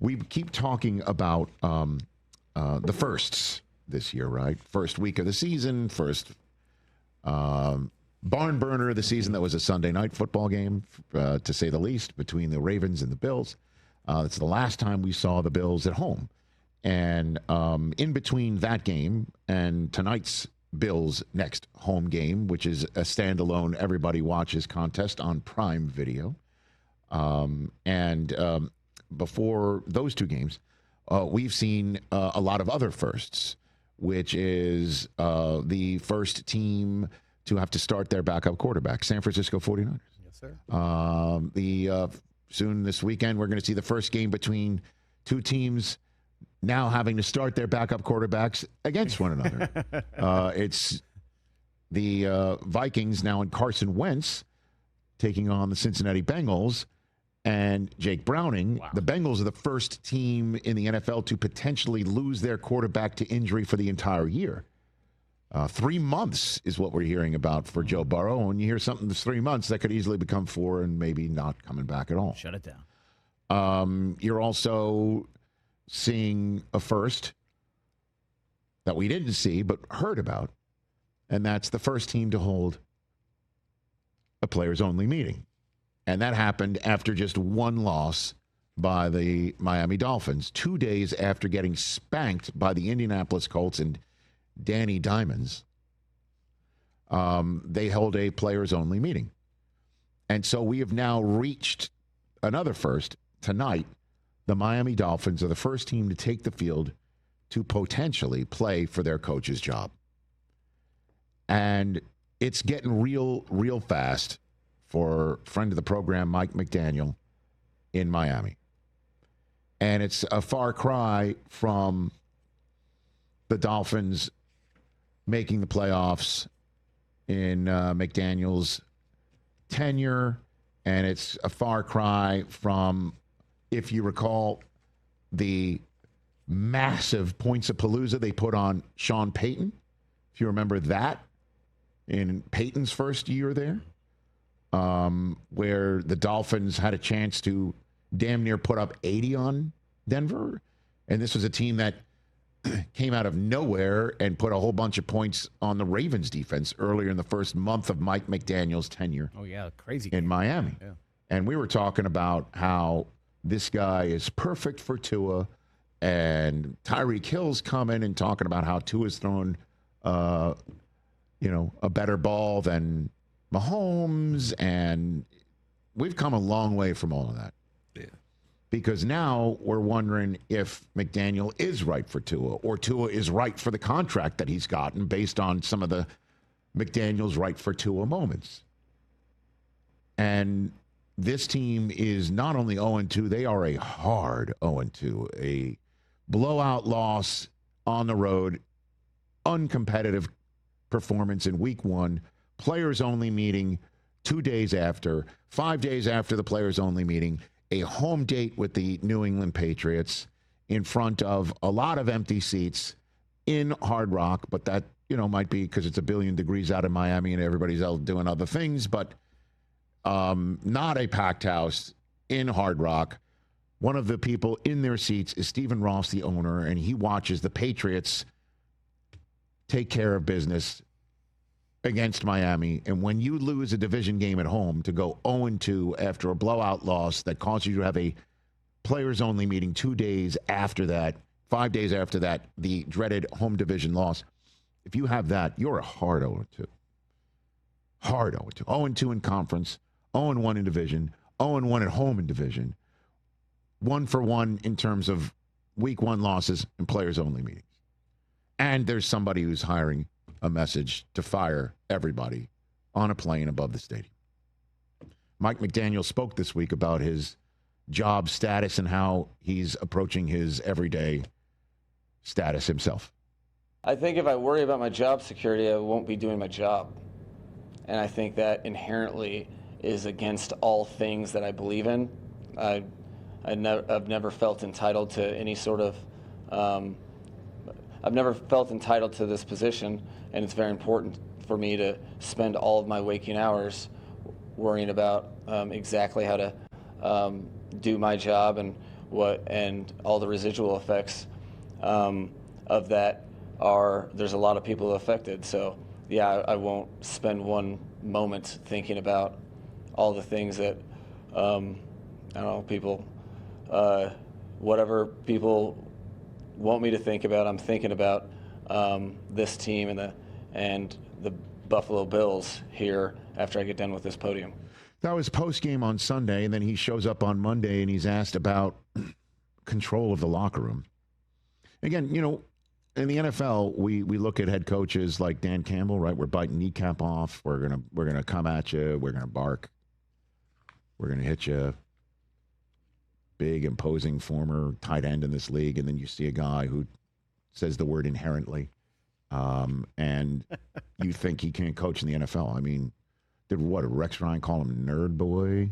we keep talking about the firsts this year, right? First week of the season, first barn burner of the season that was a Sunday night football game, to say the least, between the Ravens and the Bills. It's the last time we saw the Bills at home. And in between that game and tonight's Bills' next home game, which is a standalone everybody watches contest on Prime Video. Before those two games, we've seen a lot of other firsts, which is the first team to have to start their backup quarterback, San Francisco 49ers. Yes, sir. Soon this weekend, we're going to see the first game between two teams now having to start their backup quarterbacks against one another. It's the Vikings now in Carson Wentz taking on the Cincinnati Bengals and Jake Browning. Wow. The Bengals are the first team in the NFL to potentially lose their quarterback to injury for the entire year. 3 months is what we're hearing about for Joe Burrow. When you hear something that's 3 months, that could easily become 4 and maybe not coming back at all. Shut it down. You're also seeing a first that we didn't see but heard about, and that's the first team to hold a players-only meeting. And that happened after just one loss by the Miami Dolphins, 2 days after getting spanked by the Indianapolis Colts and Danny Diamonds. They held a players-only meeting. And so we have now reached another first tonight. The Miami Dolphins are the first team to take the field to potentially play for their coach's job. And it's getting real fast for friend of the program, Mike McDaniel, in Miami. And it's a far cry from the Dolphins making the playoffs in McDaniel's tenure. And it's a far cry from, if you recall, the massive points-a-palooza they put on Sean Payton. If you remember that, in Payton's first year there, where the Dolphins had a chance to damn near put up 80 on Denver. And this was a team that came out of nowhere and put a whole bunch of points on the Ravens defense earlier in the first month of Mike McDaniel's tenure. Oh, yeah, crazy in game. Miami. Yeah. And we were talking about how this guy is perfect for Tua, and Tyreek Hill's coming and talking about how Tua's thrown, a better ball than Mahomes, and we've come a long way from all of that. Yeah. Because now we're wondering if McDaniel is right for Tua, or Tua is right for the contract that he's gotten based on some of the McDaniel's right for Tua moments. And this team is not only 0-2, they are a hard 0-2, a blowout loss on the road, uncompetitive performance in week 1, players-only meeting 2 days after, 5 days after the players-only meeting, a home date with the New England Patriots in front of a lot of empty seats in Hard Rock, but that, might be because it's a billion degrees out in Miami and everybody's out doing other things, but not a packed house in Hard Rock. One of the people in their seats is Stephen Ross, the owner, and he watches the Patriots take care of business against Miami. And when you lose a division game at home to go 0-2 after a blowout loss that causes you to have a players-only meeting 2 days after that, 5 days after that, the dreaded home division loss, if you have that, you're a hard 0-2. Hard 0-2. 0-2 in conference, 0-1 in division, 0-1 at home in division, 1-for-1 in terms of week 1 losses and players-only meetings. And there's somebody who's hiring a message to fire everybody on a plane above the stadium. Mike McDaniel spoke this week about his job status and how he's approaching his everyday status himself. I think if I worry about my job security, I won't be doing my job. And I think that inherently is against all things that I believe in. I've never felt entitled to any sort of I've never felt entitled to this position, and it's very important for me to spend all of my waking hours worrying about exactly how to do my job and and all the residual effects of that there's a lot of people affected. So yeah, I won't spend one moment thinking about all the things that I don't know, people, whatever people want me to think about, I'm thinking about this team and the Buffalo Bills here after I get done with this podium. That was post-game on Sunday, and then he shows up on Monday, and he's asked about control of the locker room. Again, you know, in the NFL, we look at head coaches like Dan Campbell, right? We're biting kneecap off. We're gonna come at you. We're gonna bark. We're gonna hit you. Big, imposing former tight end in this league, and then you see a guy who says the word inherently, and you think he can't coach in the NFL. I mean, did Rex Ryan call him nerd boy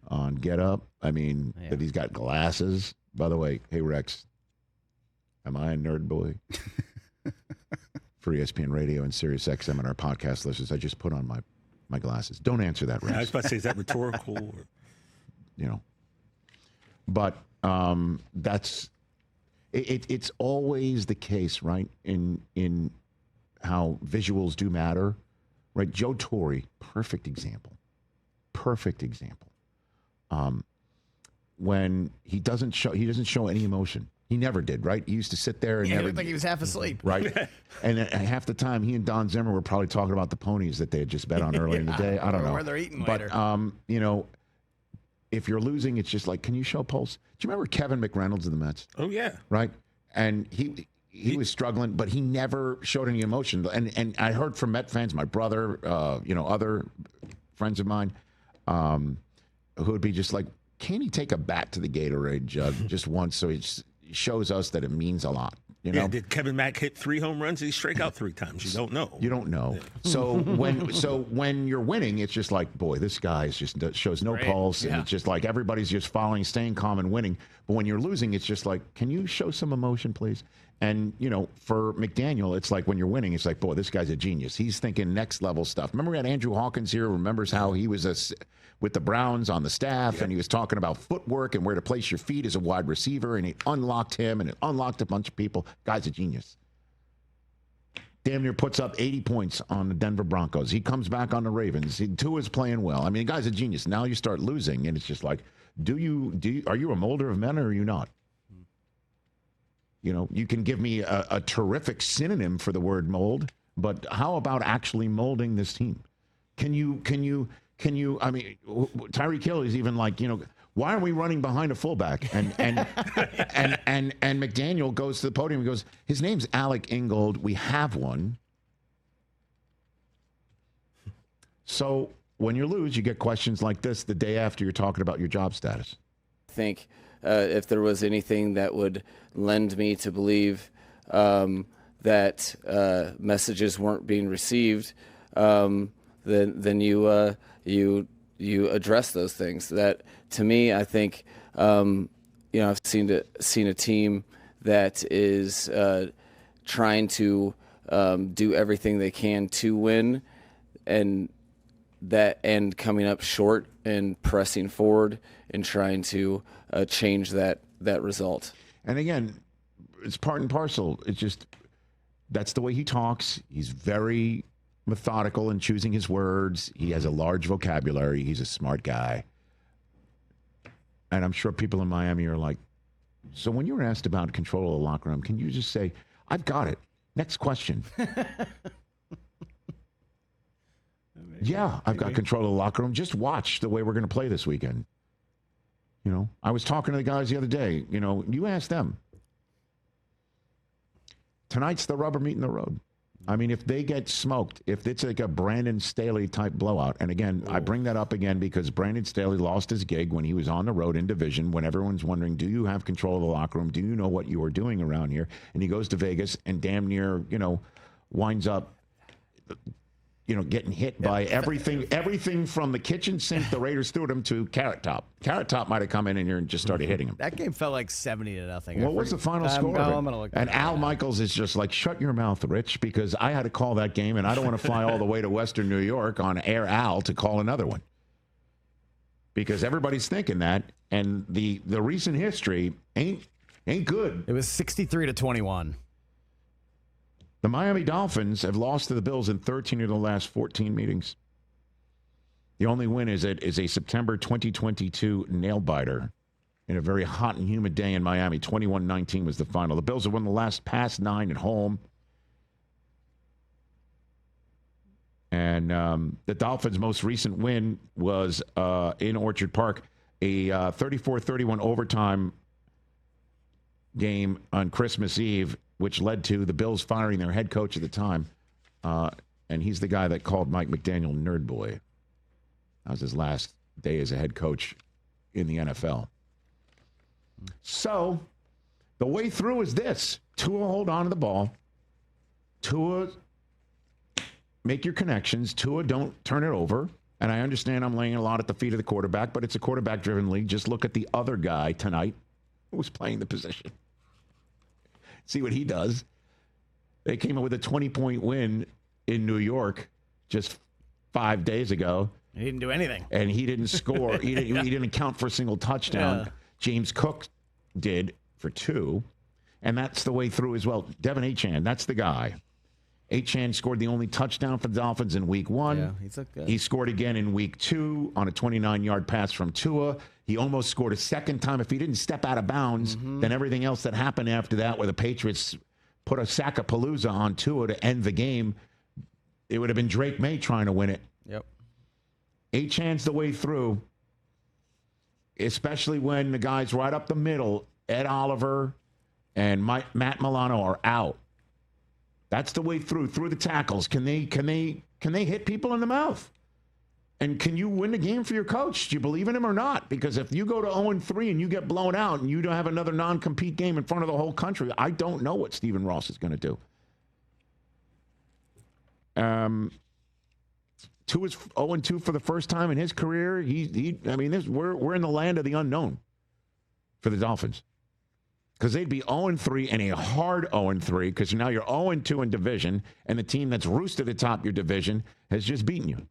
on Get Up? I mean, that he's got glasses. By the way, hey Rex, am I a nerd boy? For ESPN Radio and SiriusXM and our podcast listeners, I just put on my glasses. Don't answer that, Rex. I was about to say, is that rhetorical? Or? You know. But that's it's always the case, right? In how visuals do matter, right? Joe Torre, perfect example. When he doesn't show any emotion. He never did, right? He used to sit there and He never looked like he was half asleep. right? And half the time, he and Don Zimmer were probably talking about the ponies that they had just bet on earlier in the day. I don't know where they're eating but later. you know. If you're losing, it's just like, can you show pulse? Do you remember Kevin McReynolds of the Mets? Oh, yeah. Right? And he was struggling, but he never showed any emotion. And I heard from Met fans, my brother, other friends of mine, who would be just like, can he take a bat to the Gatorade jug just once so he shows us that it means a lot? You know? Yeah, did Kevin Mack hit 3 home runs? Did he strike out 3 times? You don't know. You don't know. Yeah. So when you're winning, it's just like, boy, this guy just shows no pulse, and it's just like everybody's just following, staying calm, and winning. But when you're losing, it's just like, can you show some emotion, please? And you know, for McDaniel, it's like when you're winning, it's like, boy, this guy's a genius. He's thinking next level stuff. Remember we had Andrew Hawkins here. Remembers how he was with the Browns on the staff, and he was talking about footwork and where to place your feet as a wide receiver, and it unlocked him, and it unlocked a bunch of people. Guy's a genius. Damn near puts up 80 points on the Denver Broncos. He comes back on the Ravens. Tua's playing well. I mean, the guy's a genius. Now you start losing, and it's just like, are you a molder of men, or are you not? You know, you can give me a terrific synonym for the word mold, but how about actually molding this team? Can you? I mean, Tyreek Hill is even like, you know, why are we running behind a fullback? And McDaniel goes to the podium and goes, his name's Alec Ingold. We have one. So when you lose, you get questions like this the day after you're talking about your job status. I think if there was anything that would lend me to believe that messages weren't being received, then you address those things. That, to me, I think, I've seen a team that is trying to do everything they can to win, and coming up short and pressing forward and trying to change that result. And again, it's part and parcel. It's just, that's the way he talks. He's very methodical in choosing his words. He has a large vocabulary. He's a smart guy. And I'm sure people in Miami are like, so when you were asked about control of the locker room, can you just say, I've got it. Next question. Yeah, I've got control of the locker room. Just watch the way we're going to play this weekend. You know, I was talking to the guys the other day. You know, you ask them. Tonight's the rubber meeting the road. I mean, if they get smoked, if it's like a Brandon Staley type blowout, and again, I bring that up again because Brandon Staley lost his gig when he was on the road in division, when everyone's wondering, do you have control of the locker room? Do you know what you are doing around here? And he goes to Vegas and damn near, winds up, getting hit by everything from the kitchen sink the Raiders threw at him to Carrot Top. Carrot Top might have come in here and just started hitting him. That game felt like 70-0. What was the final score? I'm gonna look and Al Michaels is just like, shut your mouth, Rich, because I had to call that game, and I don't want to fly all the way to Western New York on Air Al to call another one. because everybody's thinking that, and the recent history ain't good. It was 63-21. The Miami Dolphins have lost to the Bills in 13 of the last 14 meetings. The only win is a September 2022 nail-biter in a very hot and humid day in Miami. 21-19 was the final. The Bills have won the past 9 at home. And the Dolphins' most recent win was in Orchard Park, a 34-31 overtime game on Christmas Eve, which led to the Bills firing their head coach at the time. And he's the guy that called Mike McDaniel Nerd Boy. That was his last day as a head coach in the NFL. So the way through is this. Tua, hold on to the ball. Tua, make your connections. Tua, don't turn it over. And I understand I'm laying a lot at the feet of the quarterback, but it's a quarterback-driven league. Just look at the other guy tonight who was playing the position. See what he does. They came up with a 20-point win in New York just 5 days ago. He didn't do anything. And he didn't score. He didn't account for a single touchdown. Yeah. James Cook did for 2. And that's the way through as well. Devin Achane, that's the guy. Achane scored the only touchdown for the Dolphins in week 1. Yeah, he's looked good. He scored again in week 2 on a 29-yard pass from Tua. He almost scored a second time. If he didn't step out of bounds, then everything else that happened after that, where the Patriots put a sack-a-palooza on Tua to end the game, it would have been Drake May trying to win it. Yep. Achane's the way through, especially when the guys right up the middle, Ed Oliver and Matt Milano, are out. That's the way through the tackles. Can they hit people in the mouth? And can you win the game for your coach? Do you believe in him or not? Because if you go to 0-3 and you get blown out and you don't have another non-compete game in front of the whole country, I don't know what Stephen Ross is going to do. Tua's 0-2 for the first time in his career. We're in the land of the unknown for the Dolphins. Because they'd be 0-3 and a hard 0-3, because now you're 0-2 in division, and the team that's roosted atop your division has just beaten you.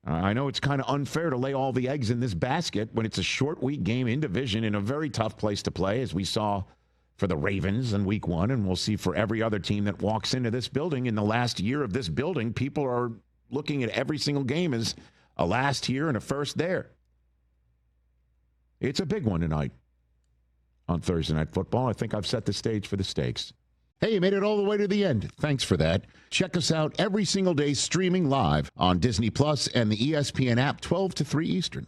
I know it's kind of unfair to lay all the eggs in this basket when it's a short week game in division in a very tough place to play, as we saw for the Ravens in week 1, and we'll see for every other team that walks into this building in the last year of this building. People are looking at every single game as a last here and a first there. It's a big one tonight on Thursday Night Football. I think I've set the stage for the stakes. Hey, you made it all the way to the end. Thanks for that. Check us out every single day streaming live on Disney Plus and the ESPN app 12 to 3 Eastern.